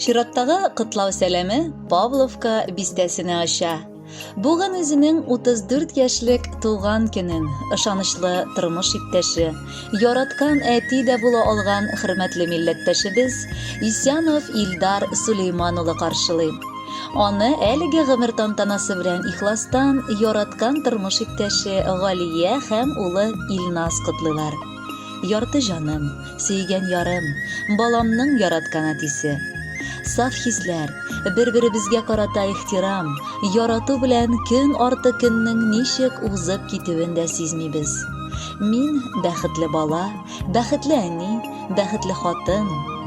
Чираттагы кытлау сәләме Павловка бистәсенә ача. Бүген үзенең 34 яшьлек туган көнен ышанычлы тормыш иптәше, яраткан әти дә була алган хөрмәтле милләттәшебез Исянов Илдар Сулейман улы каршылый. Аны әлеге гомер тантанасы белән ихластан яраткан тормыш иптәше Галия һәм улы Илназ котлыйлар. Ярты җаным, сөйгән ярым, баламның яраткан әтисе. Саф хисләр, бер-беребезгә карата ихтирам, ярату белән көн арты көннең ничек узып китүен дә сизмибез. Мин бәхетле бала, бәхетле әни, бәхетле хатын,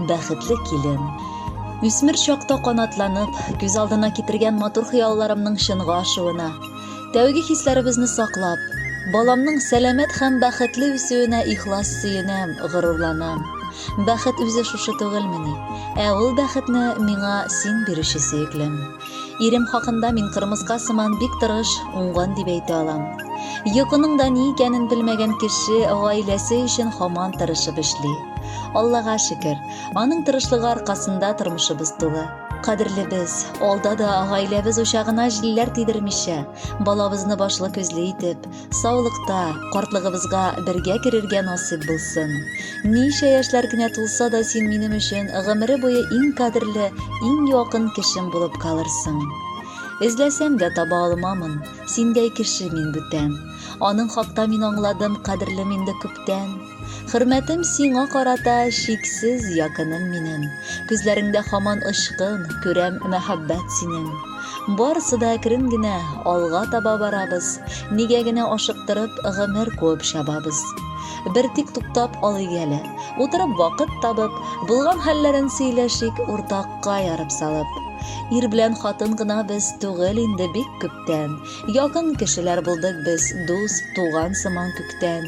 бәхетле килен. Үсмер чакта канатланып, күз алдына китергән матур хыялларымның чынга ашуына, тәүге хисләребезне саклап, баламның сәламәт һәм бәхетле үсүенә ихлас сөенәм, горурланам. Бәхет үзе шушы түгелмени, ул бәхетне миңа син бирүче сөеклем. Ирем хакында мин кырмыска сыман бик тырыш, уңган дип әйтә алам. Йокының да ни икәнен белмәгән кеше гаиләсе өчен һаман тырышып эшли. Аллага шөкер, аның тырышлыгы аркасында тормышыбыз тулы. Кадерлебез, алда да гаиләбез учагына җилләр тидермичә, балабызны башлы күзле итеп, саулыкта, картлыгыбызга бергә керергә насыйп булсын. Ничә яшьләр генә тулса да син минем өчен гомере буе иң кадерле, иң якын кешем булып калырсың. Эзләсәм дә таба алмамын, синдәй кеше мин бүтән. Аның хакта мин аңладым кадерлем инде күптән. Хөрмәтем сиңа карата шиксез якыным минем. Күзләреңдә һаман ышкын, күрәм мәхәббәт синең. Барысы да әкрен генә алга таба барабыз. Нигә генә ашыктырып гомер куып чабабыз. Бер тик туктап алыйк әле. Утырып вакыт табып, булган хәлләрен сөйләшик уртакка ярып салып. Ир белән хатын гына без түгел инде бик күптән. Якын кешеләр булдык без, дус, туган сыман күктән.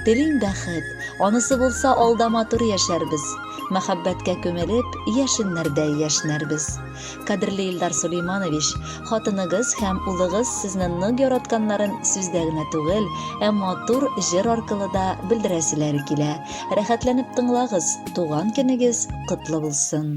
Телең бәхет, анысы булса алда матур яшәрбез. Мәхәббәткә күмелеп, яшеннәрдә яшнәрбез. Кадерле Илдар Сулейманович, хатыныгыз һәм улыгыз сезне нык яратканнарын сүздә генә түгел, матур җыр аркылы да белдерәселәре килә. Рәхәтләнеп тыңлагыз, туган көнегез котлы булсын.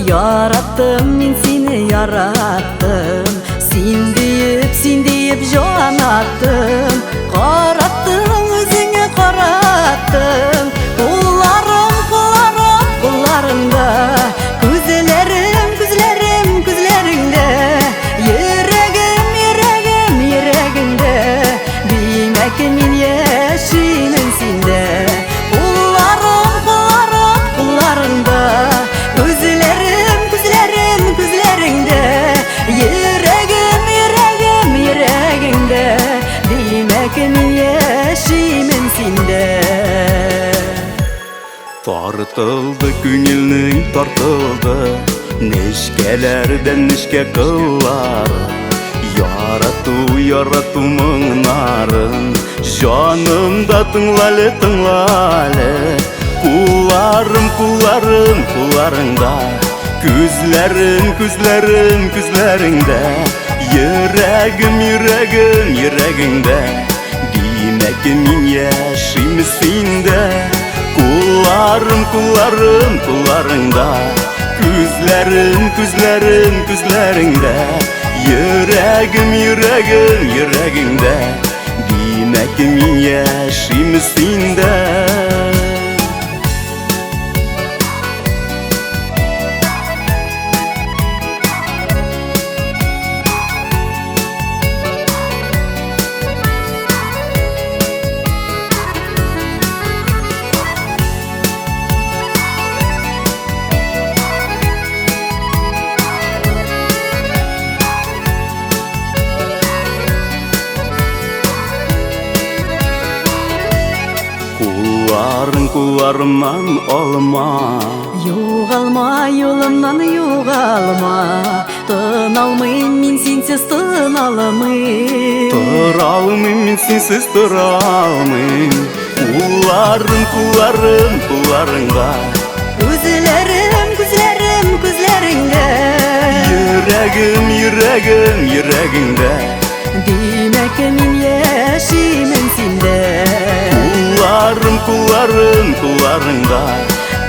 Yarattım min seni yarattım. Sin deyip can attım. Karattım özüne karattım. Kullarımda Күзләреңдә Йөрәгемдә Димәк мин яшимен синдә. Kullarımda Күзләреңдә Йөрәгемдә Димәк мин яшимен синдә. Тартылды күңелнең тартылды, нечкәләрдән нечкә кыллары. Ярату моңнарын, җанымда тыңлалы. Кулларыңда, күзләреңдә, йөрәгемдә, димәк мин яшим синдә. Кулларыңда, күзләреңдә, йөрәгемдә, димәк мин яшим синдә. кулларымнан алма. Югалма, юлымнан югалма, тын алмыйм мин синсез тын алмыйм. Тора алмыйм мин синсез тора алмыйм. Кулларым, кулларым, кулларыңда, Күзләрем, күзләрем, күзләреңдә, йөрәгем, йөрәгем, йөрәгеңдә. димәк мин яшимен синдә. Кулларым, кулларым, кулларыңда,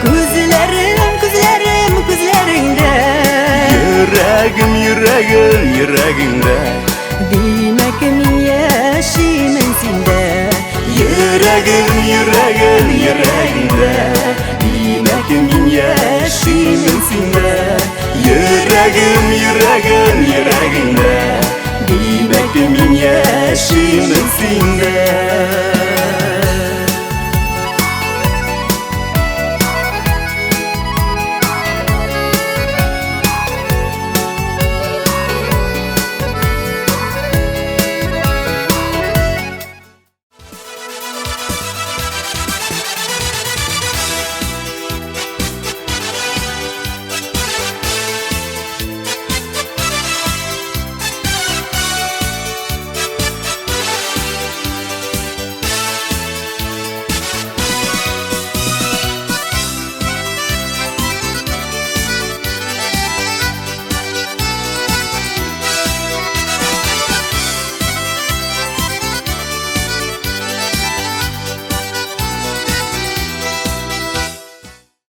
Күзләрем, күзләрем, күзләреңдә, йөрәгем, йөрәгем, йөрәгеңдә. димәк мин яшимен синдә. Йөрәгем, йөрәгем, йөрәгеңдә, димәк мин яшимен синдә. Йөрәгем, йөрәгем, йөрәгеңдә.